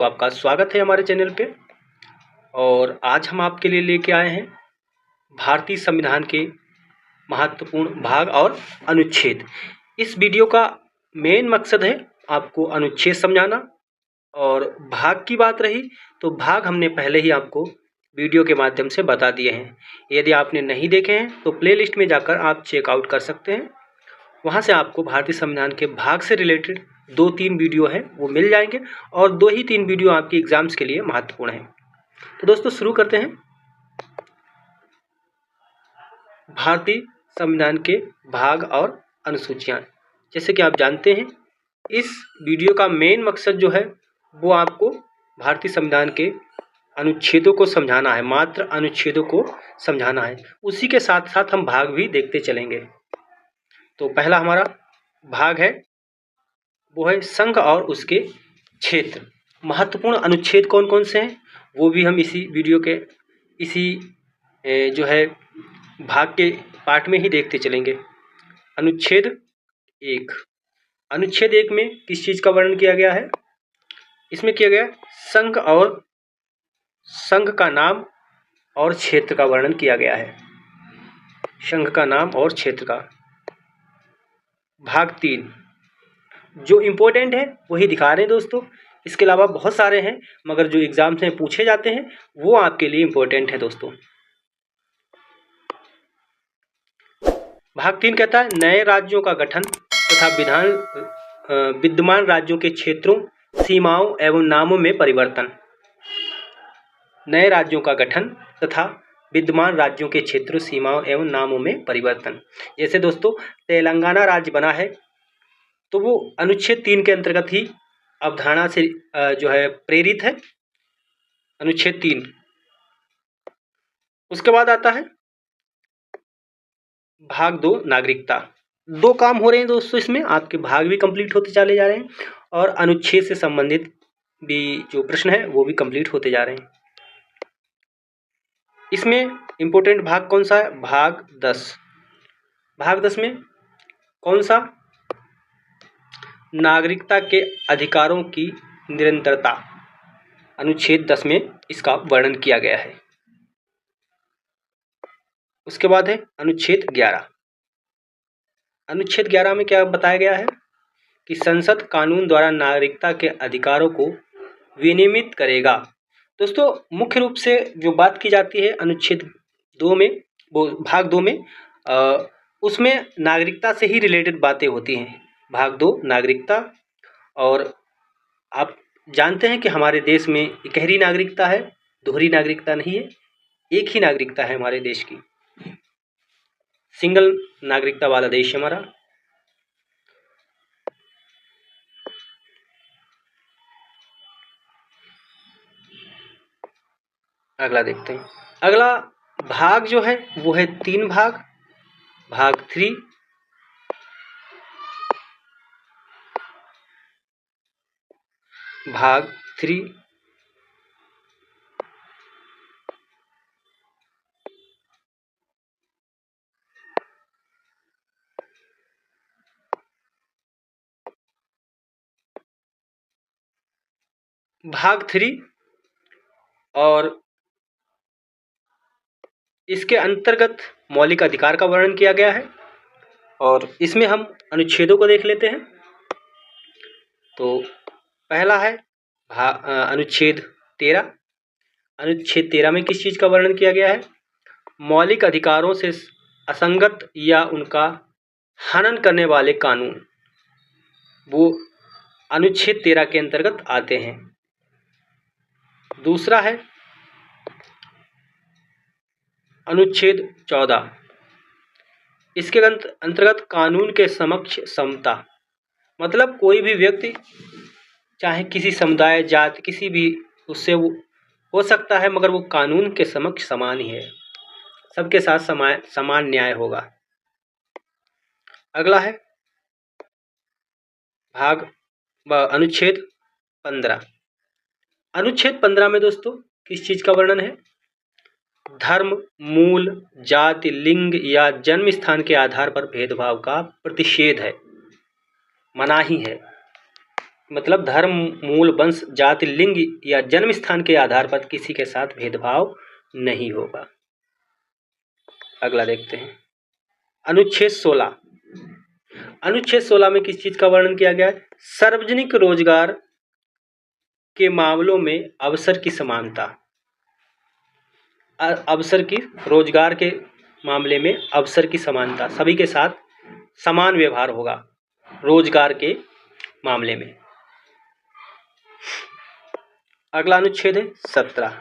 तो आपका स्वागत है हमारे चैनल पे। और आज हम आपके लिए लेके आए हैं भारतीय संविधान के महत्वपूर्ण भाग और अनुच्छेद। इस वीडियो का मेन मकसद है आपको अनुच्छेद समझाना। और भाग की बात रही तो भाग हमने पहले ही आपको वीडियो के माध्यम से बता दिए हैं। यदि आपने नहीं देखे हैं तो प्लेलिस्ट में जाकर आप चेकआउट कर सकते हैं। वहाँ से आपको भारतीय संविधान के भाग से रिलेटेड 2-3 वीडियो हैं वो मिल जाएंगे, और 2 ही 3 वीडियो आपके एग्जाम्स के लिए महत्वपूर्ण हैं। तो दोस्तों शुरू करते हैं। भारतीय संविधान के भाग और अनुसूचियाँ। जैसे कि आप जानते हैं, इस वीडियो का मेन मकसद जो है वो आपको भारतीय संविधान के अनुच्छेदों को समझाना है, मात्र अनुच्छेदों को समझाना है। उसी के साथ साथ हम भाग भी देखते चलेंगे। तो पहला हमारा भाग है वो है संघ और उसके क्षेत्र। महत्वपूर्ण अनुच्छेद कौन कौन से हैं वो भी हम इसी वीडियो के इसी जो है भाग के पार्ट में ही देखते चलेंगे। अनुच्छेद 1। अनुच्छेद 1 में किस चीज़ का वर्णन किया गया है? इसमें किया गया संघ और संघ का नाम और क्षेत्र का वर्णन किया गया है। संघ का नाम और क्षेत्र का। भाग 3 जो इम्पोर्टेंट है वही दिखा रहे हैं दोस्तों। इसके अलावा बहुत सारे हैं, मगर जो एग्जाम्स में पूछे जाते हैं वो आपके लिए इम्पोर्टेंट है दोस्तों। भाग 3 कहता है नए राज्यों का गठन तथा विद्यमान राज्यों के क्षेत्रों, सीमाओं एवं नामों में परिवर्तन। नए राज्यों का गठन तथा विद्यमान राज्यों के क्षेत्रों, सीमाओं एवं नामों में परिवर्तन। जैसे दोस्तों तेलंगाना राज्य बना है तो वो अनुच्छेद 3 के अंतर्गत ही अवधारणा से जो है प्रेरित है। अनुच्छेद 3। उसके बाद आता है भाग 2 नागरिकता। 2 काम हो रहे हैं दोस्तों इसमें, आपके भाग भी कंप्लीट होते चले जा रहे हैं और अनुच्छेद से संबंधित भी जो प्रश्न है वो भी कंप्लीट होते जा रहे हैं। इसमें इम्पोर्टेंट भाग कौन सा है? भाग 10। भाग 10 में कौन सा? नागरिकता के अधिकारों की निरंतरता। अनुच्छेद 10 में इसका वर्णन किया गया है। उसके बाद है अनुच्छेद 11। अनुच्छेद 11 में क्या बताया गया है कि संसद कानून द्वारा नागरिकता के अधिकारों को विनियमित करेगा। दोस्तों मुख्य रूप से जो बात की जाती है अनुच्छेद 2 में, वो भाग 2 में उसमें नागरिकता से ही रिलेटेड बातें होती हैं। भाग 2 नागरिकता। और आप जानते हैं कि हमारे देश में इकहरी नागरिकता है, दोहरी नागरिकता नहीं है, एक ही नागरिकता है हमारे देश की। सिंगल नागरिकता वाला देश है हमारा। अगला देखते हैं। अगला भाग जो है वो है 3 भाग। भाग 3। भाग 3 भाग 3 और इसके अंतर्गत मौलिक अधिकार का वर्णन किया गया है। और इसमें हम अनुच्छेदों को देख लेते हैं। तो पहला है अनुच्छेद 13। अनुच्छेद 13 में किस चीज़ का वर्णन किया गया है? मौलिक अधिकारों से असंगत या उनका हनन करने वाले कानून वो अनुच्छेद 13 के अंतर्गत आते हैं। दूसरा है अनुच्छेद 14। इसके अंतर्गत कानून के समक्ष समता। मतलब कोई भी व्यक्ति चाहे किसी समुदाय, जाति, किसी भी उससे वो हो सकता है, मगर वो कानून के समक्ष समान ही है, सबके साथ समान न्याय होगा। अगला है अनुच्छेद 15। अनुच्छेद 15 में दोस्तों किस चीज़ का वर्णन है? धर्म, मूल, जाति, लिंग या जन्म स्थान के आधार पर भेदभाव का प्रतिषेध है, मनाही है। मतलब धर्म, मूल, वंश, जाति, लिंग या जन्म स्थान के आधार पर किसी के साथ भेदभाव नहीं होगा। अगला देखते हैं अनुच्छेद 16। अनुच्छेद 16 में किस चीज का वर्णन किया गया है? सार्वजनिक रोजगार के मामलों में अवसर की समानता। अवसर की, रोजगार के मामले में अवसर की समानता, सभी के साथ समान व्यवहार होगा रोजगार के मामले में। अगला अनुच्छेद है 17।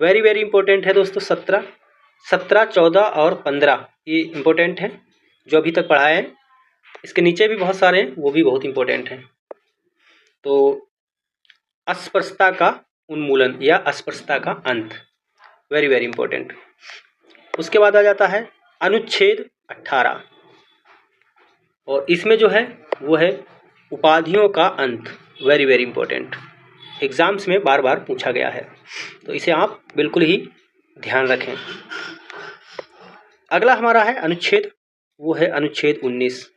वेरी वेरी इंपॉर्टेंट है दोस्तों 17, 14 और 15 ये इंपॉर्टेंट है जो अभी तक पढ़ाए हैं। इसके नीचे भी बहुत सारे हैं, वो भी बहुत इंपॉर्टेंट हैं। तो अस्पृश्यता का उन्मूलन या अस्पृश्यता का अंत, वेरी वेरी इंपॉर्टेंट। उसके बाद आ जाता है अनुच्छेद 18 और इसमें जो है वो है उपाधियों का अंत, वेरी वेरी इंपॉर्टेंट। एग्जाम्स में बार बार पूछा गया है, तो इसे आप बिल्कुल ही ध्यान रखें। अगला हमारा है अनुच्छेद, वो है अनुच्छेद 19।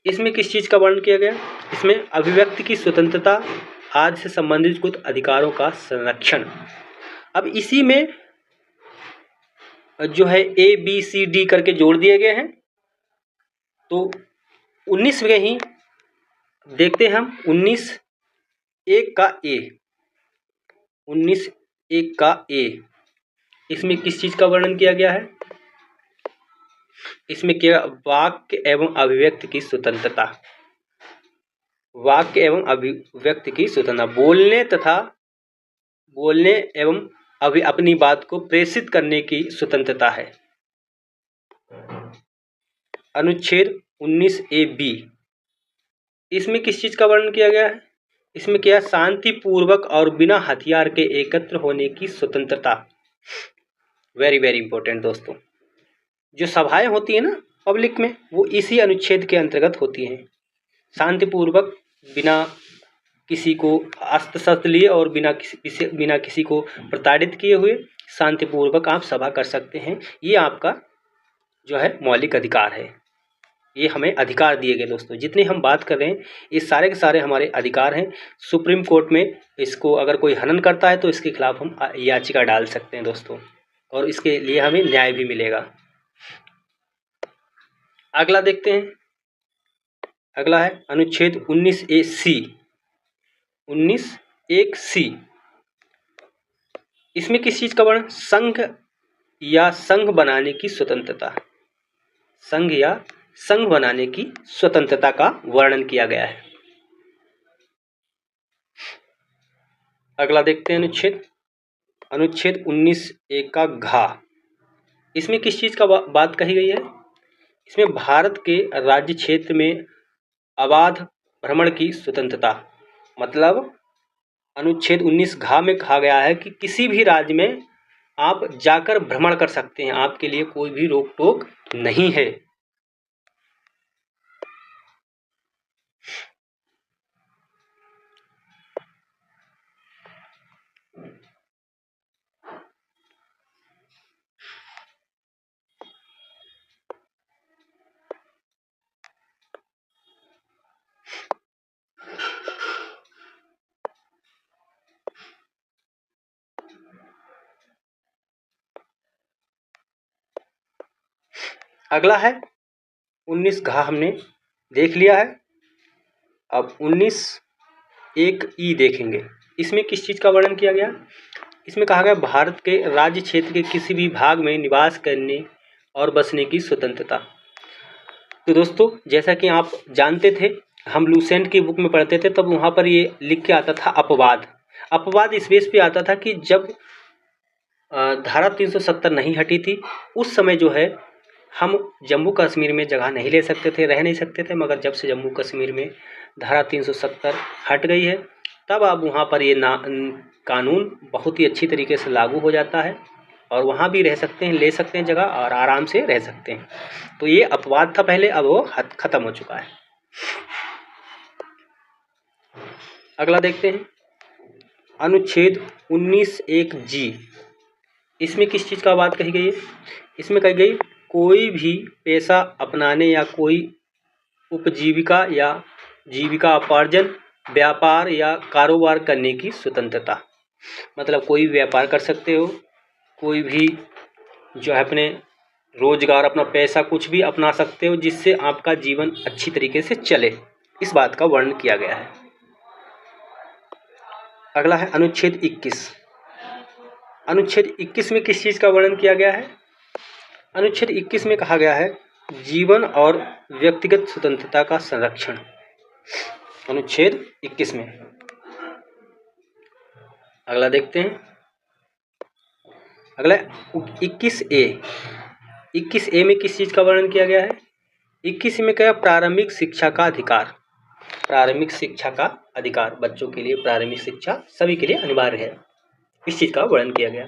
इसमें किस चीज़ का वर्णन किया गया? इसमें अभिव्यक्ति की स्वतंत्रता आदि से संबंधित कुछ अधिकारों का संरक्षण। अब इसी में जो है ABCD करके जोड़ दिए गए हैं। तो 19 में ही देखते हैं हम 19(1) का A, 19(1) का A, इसमें किस चीज़ का वर्णन किया गया है? इसमें क्या? वाक्य एवं अभिव्यक्ति की स्वतंत्रता, वाक्य एवं अभिव्यक्ति की स्वतंत्रता, बोलने एवं अपनी बात को प्रेषित करने की स्वतंत्रता है। अनुच्छेद 19AB, इसमें किस चीज़ का वर्णन किया गया है? इसमें क्या? शांतिपूर्वक और बिना हथियार के एकत्र होने की स्वतंत्रता, वेरी वेरी इंपॉर्टेंट दोस्तों। जो सभाएं होती है ना पब्लिक में, वो इसी अनुच्छेद के अंतर्गत होती हैं। शांतिपूर्वक, बिना किसी को अस्त्र शस्त्र लिए और बिना किसी को प्रताड़ित किए हुए शांतिपूर्वक आप सभा कर सकते हैं। ये आपका जो है मौलिक अधिकार है, ये हमें अधिकार दिए गए दोस्तों। जितने हम बात कर रहे हैं ये सारे के सारे हमारे अधिकार हैं। सुप्रीम कोर्ट में इसको अगर कोई हनन करता है तो इसके खिलाफ हम याचिका डाल सकते हैं दोस्तों, और इसके लिए हमें न्याय भी मिलेगा। अगला देखते हैं, अगला है अनुच्छेद 19(1)(c). 19(1)(c), इसमें किस चीज़ का वर्णन? संघ या संघ बनाने की स्वतंत्रता, संघ या संघ बनाने की स्वतंत्रता का वर्णन किया गया है। अगला देखते हैं अनुच्छेद 19(1) का घ, इसमें किस चीज़ का बात कही गई है? इसमें भारत के राज्य क्षेत्र में अबाध भ्रमण की स्वतंत्रता, मतलब अनुच्छेद 19 घ में कहा गया है कि किसी भी राज्य में आप जाकर भ्रमण कर सकते हैं, आपके लिए कोई भी रोक टोक नहीं है। अगला है 19 घ, हमने देख लिया है। अब 19(1)(e) देखेंगे। इसमें किस चीज़ का वर्णन किया गया? इसमें कहा गया भारत के राज्य क्षेत्र के किसी भी भाग में निवास करने और बसने की स्वतंत्रता। तो दोस्तों जैसा कि आप जानते थे, हम लूसेंट की बुक में पढ़ते थे, तब वहाँ पर ये लिख के आता था अपवाद। अपवाद इस बेस पे आता था कि जब धारा 370 नहीं हटी थी, उस समय जो है हम जम्मू कश्मीर में जगह नहीं ले सकते थे, रह नहीं सकते थे। मगर जब से जम्मू कश्मीर में धारा 370 हट गई है, तब अब वहाँ पर ये कानून बहुत ही अच्छी तरीके से लागू हो जाता है और वहाँ भी रह सकते हैं, ले सकते हैं जगह और आराम से रह सकते हैं। तो ये अपवाद था पहले, अब वो खत्म हो चुका है। अगला देखते हैं अनुच्छेद 19(1)(g), इसमें किस चीज़ का बात कही गई है? इसमें कही गई कोई भी पेशा अपनाने या कोई उपजीविका या जीविका उपार्जन व्यापार या कारोबार करने की स्वतंत्रता, मतलब कोई व्यापार कर सकते हो, कोई भी जो है अपने रोजगार, अपना पैसा कुछ भी अपना सकते हो जिससे आपका जीवन अच्छी तरीके से चले, इस बात का वर्णन किया गया है। अगला है अनुच्छेद 21। अनुच्छेद 21 में किस चीज़ का वर्णन किया गया है? अनुच्छेद 21 में कहा गया है जीवन और व्यक्तिगत स्वतंत्रता का संरक्षण। अनुच्छेद 21 में अगला देखते हैं। अगला 21A। 21A में किस चीज़ का वर्णन किया गया है? 21 में क्या? प्रारंभिक शिक्षा का अधिकार। प्रारंभिक शिक्षा का अधिकार, बच्चों के लिए प्रारंभिक शिक्षा सभी के लिए अनिवार्य है, इस चीज़ का वर्णन किया गया।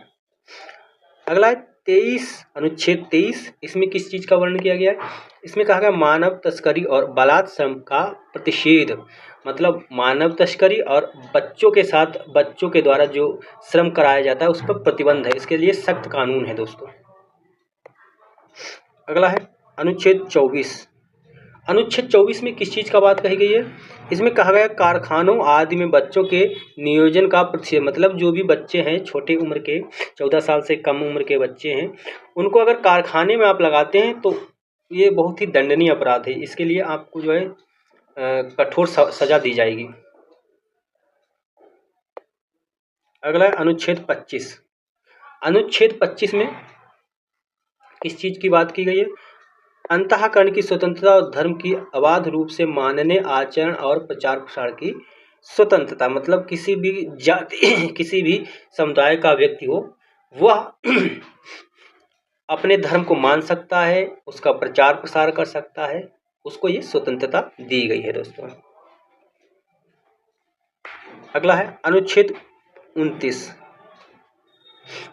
अगला है 23, अनुच्छेद 23। इसमें किस चीज़ का वर्णन किया गया है? इसमें कहा गया मानव तस्करी और बालात श्रम का प्रतिषेध, मतलब मानव तस्करी और बच्चों के साथ बच्चों के द्वारा जो श्रम कराया जाता है उस पर प्रतिबंध है, इसके लिए सख्त कानून है दोस्तों। अगला है अनुच्छेद 24। अनुच्छेद 24 में किस चीज़ का बात कही गई है? इसमें कहा गया कारखानों आदि में बच्चों के नियोजन का प्रतिषेध, मतलब जो भी बच्चे हैं छोटे उम्र के, 14 साल से कम उम्र के बच्चे हैं, उनको अगर कारखाने में आप लगाते हैं तो ये बहुत ही दंडनीय अपराध है, इसके लिए आपको जो है कठोर सजा दी जाएगी। अगला है अनुच्छेद 25। अनुच्छेद 25 में किस चीज़ की बात की गई है? अंतःकरण की स्वतंत्रता और धर्म की अबाध रूप से मानने, आचरण और प्रचार प्रसार की स्वतंत्रता, मतलब किसी भी जाति किसी भी समुदाय का व्यक्ति हो वह अपने धर्म को मान सकता है, उसका प्रचार प्रसार कर सकता है, उसको ये स्वतंत्रता दी गई है दोस्तों। अगला है अनुच्छेद 29।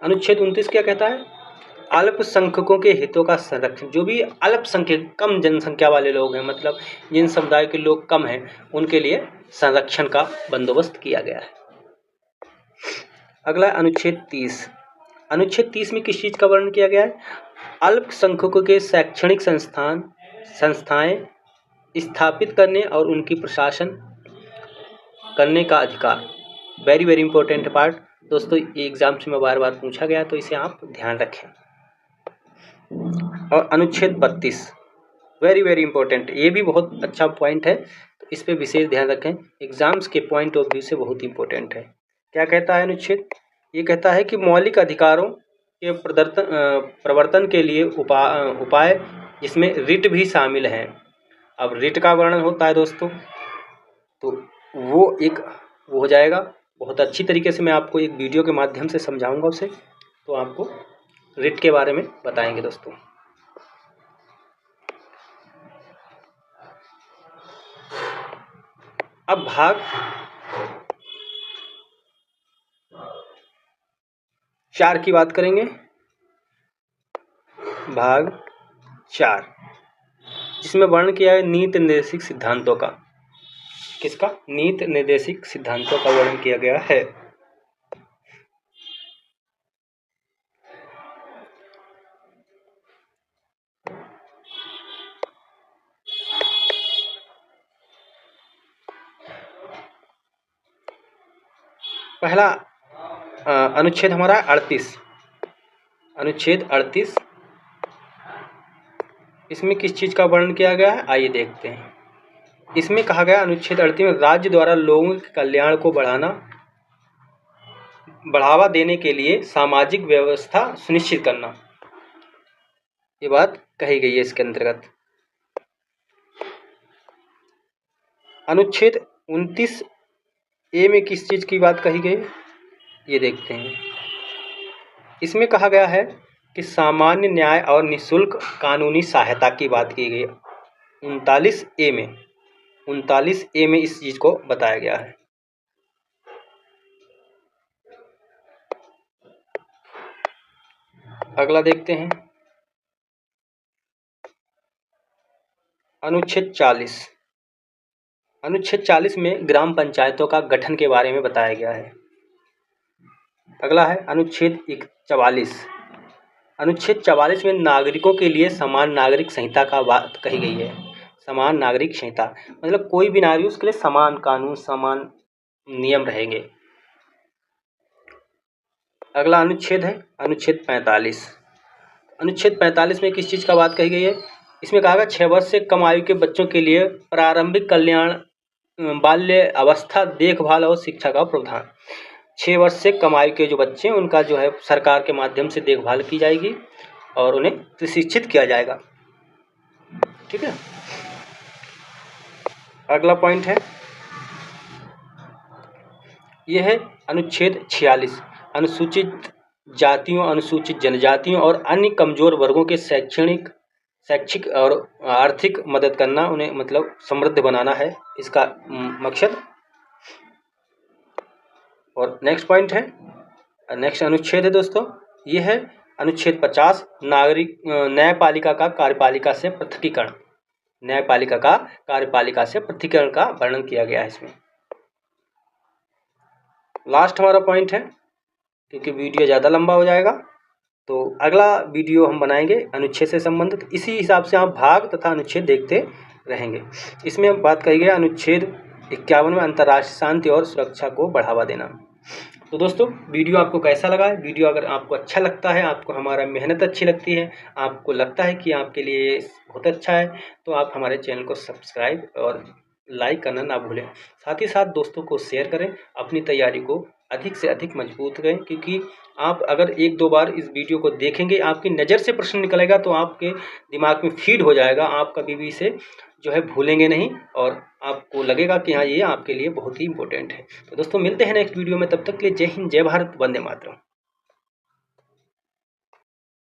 अनुच्छेद 29 क्या कहता है? अल्पसंख्यकों के हितों का संरक्षण। जो भी अल्पसंख्यक, कम जनसंख्या वाले लोग हैं, मतलब जिन समुदाय के लोग कम हैं, उनके लिए संरक्षण का बंदोबस्त किया गया है। अगला अनुच्छेद 30। अनुच्छेद 30 में किस चीज़ का वर्णन किया गया है? अल्पसंख्यकों के शैक्षणिक संस्थाएं स्थापित करने और उनकी प्रशासन करने का अधिकार। वेरी वेरी इंपॉर्टेंट पार्ट दोस्तों, ये एग्जाम्स में बार बार पूछा गया, तो इसे आप ध्यान रखें। और अनुच्छेद 32 वेरी वेरी इंपॉर्टेंट, ये भी बहुत अच्छा पॉइंट है, तो इस पे विशेष ध्यान रखें, एग्जाम्स के पॉइंट ऑफ व्यू से बहुत इंपॉर्टेंट है। क्या कहता है अनुच्छेद? ये कहता है कि मौलिक अधिकारों के प्रवर्तन के लिए उपाय जिसमें रिट भी शामिल हैं। अब रिट का वर्णन होता है दोस्तों, तो वो हो जाएगा बहुत अच्छी तरीके से, मैं आपको एक वीडियो के माध्यम से समझाऊंगा उसे, तो आपको रिट के बारे में बताएंगे दोस्तों। अब भाग 4 की बात करेंगे। भाग 4 जिसमें वर्णन किया है नीति निर्देशित सिद्धांतों का। किसका? नीति निर्देशित सिद्धांतों का वर्णन किया गया है। पहला अनुच्छेद हमारा 38। अनुच्छेद 38 इसमें किस चीज़ का वर्णन किया गया है? आइए देखते हैं। इसमें कहा गया अनुच्छेद 38 में राज्य द्वारा लोगों के कल्याण को बढ़ावा देने के लिए सामाजिक व्यवस्था सुनिश्चित करना, ये बात कही गई है इसके अंतर्गत। अनुच्छेद 29A में किस चीज़ की बात कही गई, ये देखते हैं। इसमें कहा गया है कि सामान्य न्याय और निःशुल्क कानूनी सहायता की बात की गई। 39A में इस चीज़ को बताया गया है। अगला देखते हैं अनुच्छेद 40। अनुच्छेद 40 में ग्राम पंचायतों का गठन के बारे में बताया गया है। अगला है अनुच्छेद 44। अनुच्छेद 44 में नागरिकों के लिए समान नागरिक संहिता का बात कही गई है। समान नागरिक संहिता, मतलब कोई भी नागरिक उसके लिए समान कानून समान नियम रहेंगे। अगला अनुच्छेद है अनुच्छेद 45। अनुच्छेद 45 में किस चीज़ का बात कही गई है? इसमें कहा गया 6 वर्ष से कम आयु के बच्चों के लिए प्रारंभिक कल्याण, बाल्य अवस्था देखभाल और शिक्षा का प्रावधान। 6 वर्ष से कम आयु के जो बच्चे हैं उनका जो है सरकार के माध्यम से देखभाल की जाएगी और उन्हें प्रशिक्षित किया जाएगा। ठीक है, अगला पॉइंट है यह है अनुच्छेद 46। अनुसूचित जातियों, अनुसूचित जनजातियों और अन्य कमजोर वर्गों के शैक्षिक और आर्थिक मदद करना, उन्हें मतलब समृद्ध बनाना है इसका मकसद। और नेक्स्ट पॉइंट है, नेक्स्ट अनुच्छेद है दोस्तों, ये है अनुच्छेद 50। न्यायपालिका का कार्यपालिका से पृथकीकरण। न्यायपालिका का कार्यपालिका से पृथकीकरण का वर्णन किया गया है इसमें। लास्ट हमारा पॉइंट है, क्योंकि वीडियो ज़्यादा लंबा हो जाएगा तो अगला वीडियो हम बनाएंगे अनुच्छेद से संबंधित। इसी हिसाब से आप भाग तथा अनुच्छेद देखते रहेंगे। इसमें बात कही गई अनुच्छेद 51 में अंतर्राष्ट्रीय शांति और सुरक्षा को बढ़ावा देना। तो दोस्तों वीडियो आपको कैसा लगा है? वीडियो अगर आपको अच्छा लगता है, आपको हमारा मेहनत अच्छी लगती है, आपको लगता है कि आपके लिए बहुत अच्छा है, तो आप हमारे चैनल को सब्सक्राइब और लाइक करना ना भूलें। साथ ही साथ दोस्तों को शेयर करें, अपनी तैयारी को अधिक से अधिक मजबूत करें, क्योंकि आप अगर 1-2 बार इस वीडियो को देखेंगे, आपकी नज़र से प्रश्न निकलेगा तो आपके दिमाग में फीड हो जाएगा, आप कभी भी इसे जो है भूलेंगे नहीं और आपको लगेगा कि हाँ ये आपके लिए बहुत ही इंपॉर्टेंट है। तो दोस्तों मिलते हैं नेक्स्ट वीडियो में, तब तक के लिए जय हिंद, जय भारत, वंदे मातरम।